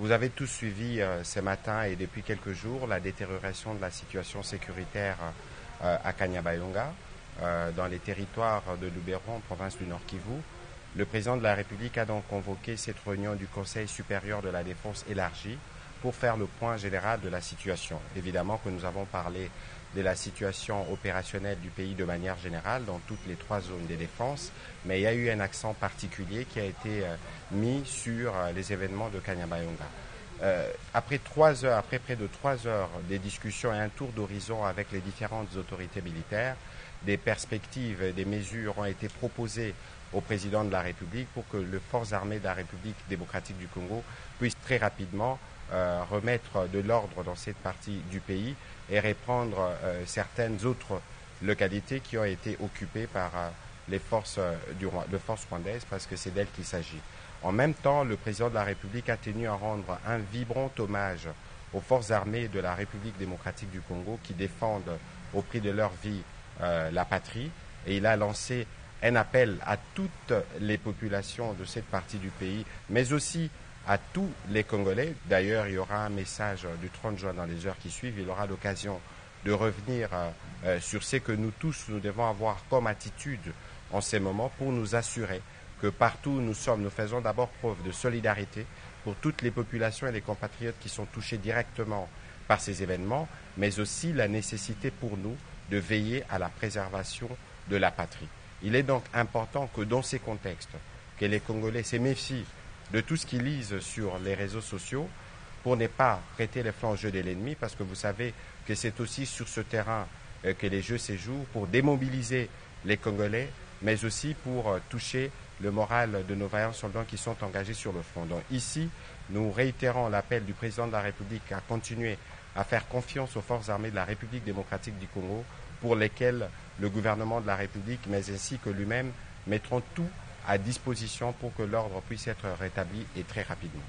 Vous avez tous suivi ce matin et depuis quelques jours la détérioration de la situation sécuritaire à Kanyabayonga, dans les territoires de Lubero, province du Nord Kivu. Le président de la République a donc convoqué cette réunion du Conseil supérieur de la défense élargie pour faire le point général de la situation. Évidemment que nous avons parlé de la situation opérationnelle du pays de manière générale dans toutes les trois zones de défense, mais il y a eu un accent particulier qui a été mis sur les événements de Kanyabayonga. Après près de 3 heures des discussions et un tour d'horizon avec les différentes autorités militaires, des perspectives et des mesures ont été proposées au président de la République pour que les forces armées de la République démocratique du Congo puissent très rapidement remettre de l'ordre dans cette partie du pays et reprendre certaines autres localités qui ont été occupées par les forces rwandaises, parce que c'est d'elles qu'il s'agit. En même temps, le président de la République a tenu à rendre un vibrant hommage aux forces armées de la République démocratique du Congo qui défendent au prix de leur vie la patrie, et il a lancé un appel à toutes les populations de cette partie du pays, mais aussi à tous les Congolais. D'ailleurs, il y aura un message du 30 juin dans les heures qui suivent. Il aura l'occasion de revenir sur ce que nous tous, nous devons avoir comme attitude en ces moments pour nous assurer que partout où nous sommes, nous faisons d'abord preuve de solidarité pour toutes les populations et les compatriotes qui sont touchés directement par ces événements, mais aussi la nécessité pour nous de veiller à la préservation de la patrie. Il est donc important que dans ces contextes, que les Congolais se méfient de tout ce qu'ils lisent sur les réseaux sociaux pour ne pas prêter les flancs au jeu de l'ennemi, parce que vous savez que c'est aussi sur ce terrain que les jeux se jouent, pour démobiliser les Congolais, mais aussi pour toucher le moral de nos vaillants soldats qui sont engagés sur le front. Donc ici, nous réitérons l'appel du président de la République à continuer à faire confiance aux forces armées de la République démocratique du Congo, pour lesquelles le gouvernement de la République, mais ainsi que lui-même, mettront tout à disposition pour que l'ordre puisse être rétabli, et très rapidement.